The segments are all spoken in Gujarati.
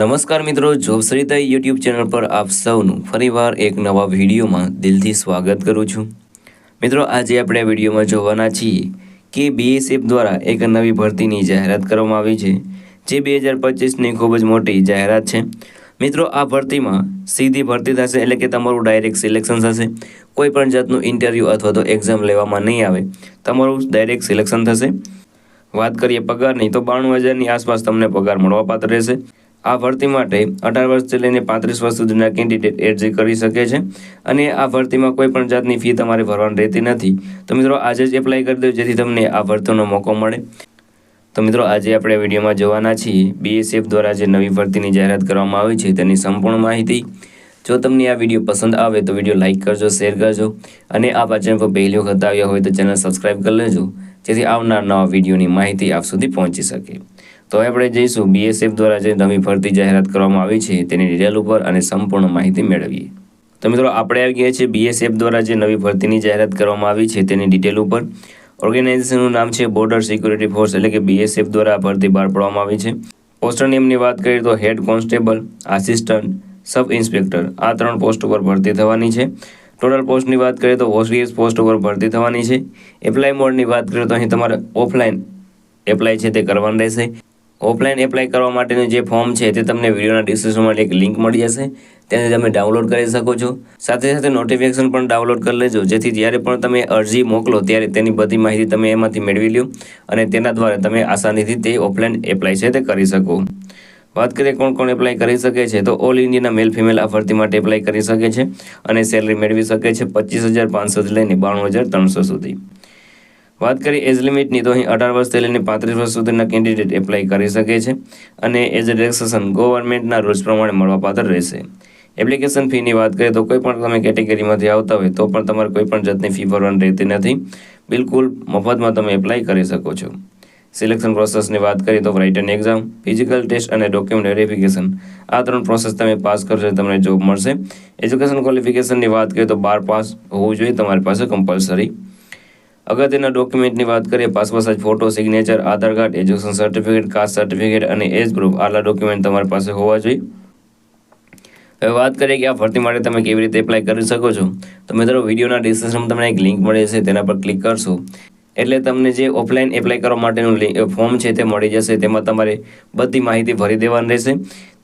નમસ્કાર મિત્રો, જોબ સરિતા યુટ્યુબ ચેનલ પર આપ સૌનું ફરીવાર એક નવા વિડીયોમાં દિલથી સ્વાગત કરું છું। મિત્રો, આજે આપણે આ વિડીયોમાં જોવાના છીએ કે બીએસએફ દ્વારા એક નવી ભરતીની જાહેરાત કરવામાં આવી છે, જે 2025ની ખૂબ જ મોટી જાહેરાત છે। મિત્રો, આ ભરતીમાં સીધી ભરતી થશે, એટલે કે તમારું ડાયરેક્ટ સિલેક્શન થશે। કોઈ પણ જાતનું ઇન્ટરવ્યૂ અથવા તો એક્ઝામ લેવામાં નહીં આવે, તમારું ડાયરેક્ટ સિલેક્શન થશે। વાત કરીએ પગારની, તો 92,000ની આસપાસ તમને પગાર મળવાપાત્ર રહેશે। આ ભરતી માટે 18 વર્ષથી લઈને 35 વર્ષ સુધીના કેન્ડિડેટ અરજી કરી શકે છે અને આ ભરતીમાં કોઈ પણ જાતની ફી તમારે ભરવાની રહેતી નથી। તો મિત્રો, આજે જ એપ્લાય કરી દો, જેથી તમને આ ભરતીનો મોકો મળે। તો મિત્રો, આજે આપણે વિડીયોમાં જોવાના છીએ બીએસએફ દ્વારા જે નવી ભરતીની જાહેરાત કરવામાં આવી છે તેની સંપૂર્ણ માહિતી। જો તમને આ વિડીયો પસંદ આવે તો વિડીયો લાઇક કરજો, શેર કરજો અને આ ચેનલ પર પહેલી વખત આવ્યા હોય તો ચેનલ સબસ્ક્રાઈબ કરી લેજો, જેથી આવનાર નવા વિડીયોની માહિતી આપ સુધી પહોંચી શકે। તો આપણે જઈશું બીએસએફ દ્વારા જે નવી ભરતી જાહેરાત કરવામાં આવી છે તેની ડિટેલ ઉપર અને સંપૂર્ણ માહિતી મેળવીએ। તો મિત્રો, આપણે આવી ગયા છીએ બીએસએફ દ્વારા જે નવી ભરતીની જાહેરાત કરવામાં આવી છે તેની ડિટેલ ઉપર। ઓર્ગેનાઇઝેશનનું નામ છે બોર્ડર સિક્યુરિટી ફોર્સ, એટલે કે બીએસએફ દ્વારા આ ભરતી બહાર પાડવામાં આવી છે। પોસ્ટ નેમની વાત કરીએ તો head constable, assistant, sub inspector, આ 3 પોસ્ટ ઉપર ભરતી થવાની છે। ટોટલ પોસ્ટની વાત કરીએ તો 20 પોસ્ટ ઉપર ભરતી થવાની છે। એપ્લાય મોડની વાત કરીએ તો અહીં તમારે ઓફલાઈન એપ્લાય છે તે કરવાનું રહેશે। ઓફલાઈન એપ્લાય કરવા માટેનું જે ફોર્મ છે તે તમને વિડીયોના ડિસ્ક્રિપ્શનમાં એક લિંક મળી જશે, તેને તમે ડાઉનલોડ કરી શકો છો। સાથે સાથે નોટિફિકેશન પણ ડાઉનલોડ કરી લેજો, જેથી જ્યારે પણ તમે અરજી મોકલો ત્યારે તેની બધી માહિતી તમે એમાંથી મેળવી લો અને તેના દ્વારા તમે આસાનીથી તે ઓફલાઈન એપ્લાય છે તે કરી શકો। વાત કરીએ કોણ કોણ એપ્લાય કરી શકે છે, તો ઓલ ઇન્ડિયાના મેલ ફિમેલ આ ભરતી માટે એપ્લાય કરી શકે છે અને સેલરી મેળવી શકે છે 25,500 લઈને 92,300 સુધી। વાત કરીએ એજ લિમિટની, તો અહીં 18 વર્ષથી લઈને 35 વર્ષ સુધીના કેન્ડિડેટ એપ્લાય કરી શકે છે અને એજ રિલેક્સેશન ગવર્મેન્ટના રૂલ્સ પ્રમાણે મળવાપાત્ર રહેશે। એપ્લિકેશન ફીની વાત કરીએ તો કોઈ પણ તમે કેટેગરીમાંથી આવતા હોય તો પણ તમારે કોઈ પણ જાતની ફી ભરવાની રહેતી નથી, બિલકુલ મફતમાં તમે એપ્લાય કરી શકો છો। સિલેક્શન પ્રોસેસની વાત કરીએ તો રાઇટન એક્ઝામ, ફિઝિકલ ટેસ્ટ અને ડોક્યુમેન્ટ વેરિફિકેશન, આ 3 પ્રોસેસ તમે પાસ કરશો તમને જોબ મળશે। એજ્યુકેશન ક્વોલિફિકેશનની વાત કરીએ તો 12 પાસ હોવું જોઈએ તમારી પાસે કમ્પલસરી। અગત્યના ડોક્યુમેન્ટની વાત કરીએ passport size photo, signature, Aadhaar card, education certificate, caste certificate અને એજ પ્રૂફ, આટલા ડોક્યુમેન્ટ તમારી પાસે હોવા જોઈએ। હવે વાત કરીએ કે આ ભરતી માટે તમે કેવી રીતે એપ્લાય કરી શકો છો, તો મિત્રો વિડીયોના ડિસ્ક્રિપ્શનમાં તમને એક લિંક મળે છે, તેના પર ક્લિક કરશો એટલે તમને જે ઓફલાઈન એપ્લાય કરવા માટેનું ફોર્મ છે તે મળી જશે। તેમાં તમારે બધી માહિતી ભરી દેવાની રહેશે।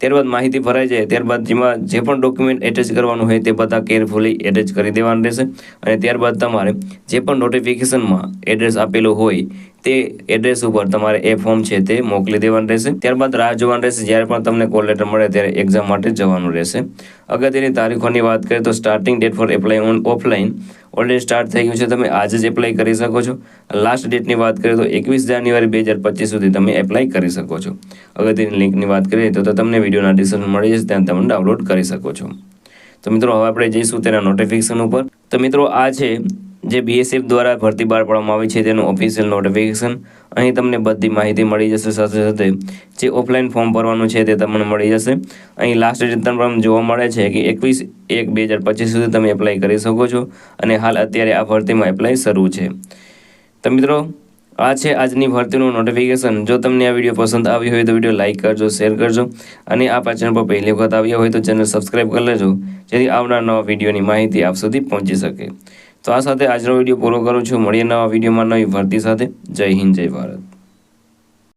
ત્યારબાદ માહિતી ભરાઈ જાય ત્યારબાદ જેમાં જે પણ ડોક્યુમેન્ટ એટેચ કરવાનું હોય તે બધા કેરફુલી એટેચ કરી દેવાનું રહેશે અને ત્યારબાદ તમારે જે પણ નોટિફિકેશનમાં એડ્રેસ આપેલું હોય તે એડ્રેસ ઉપર તમારે એ ફોર્મ છે તે મોકલી દેવાનું રહેશે। ત્યારબાદ રાહ જોવાનું રહેશે, જ્યારે પણ તમને કોલ લેટર મળે ત્યારે એક્ઝામ માટે જવાનું રહેશે। અગત્યની તારીખોની વાત કરીએ તો starting date four apply on offline already start થઈ ગયું છે, તમે આજે જ એપ્લાય કરી શકો છો। લાસ્ટ ડેટની વાત કરીએ તો 21 જાન્યુઆરી 2025 સુધી તમે એપ્લાય કરી શકો છો। અગત્યની લિંકની વાત કરીએ તો તમને વિડીયોના ડિસ્ક્રિપ્શન મળી જશે, ત્યાં તમે ડાઉનલોડ કરી શકો છો। તો મિત્રો, હવે આપણે જઈશું તેના નોટિફિકેશન ઉપર। તો મિત્રો, આ છે જે બીએસએફ દ્વારા ભરતી બહાર પાડવામાં આવી છે તેનું ઓફિશિયલ નોટિફિકેશન। અહીં તમને બધી માહિતી મળી જશે, સાથે સાથે જે ઓફલાઈન ફોર્મ ભરવાનું છે તે તમને મળી જશે। અહીં લાસ્ટ ડેટ તમને જોવા મળે છે કે 21/1/2025 સુધી તમે એપ્લાય કરી શકો છો અને હાલ અત્યારે આ ભરતીમાં એપ્લાય શરૂ છે। તો મિત્રો, આ છે આજની ભરતીનું નોટિફિકેશન। જો તમને આ વિડીયો પસંદ આવી હોય તો વિડીયો લાઇક કરજો, શેર કરજો અને આ ચેનલ પર પહેલી વખત આવ્યા હોય તો ચેનલ સબસ્ક્રાઈબ કરી લેજો, જેથી આવનાર નવા વિડીયોની માહિતી આપ સુધી પહોંચી શકે। તો આ સાથે આજનો વિડીયો પૂરો કરું છું। મળીએ નવા વિડીયોમાં નવી ભરતી સાથે। જય હિન્દ, જય ભારત।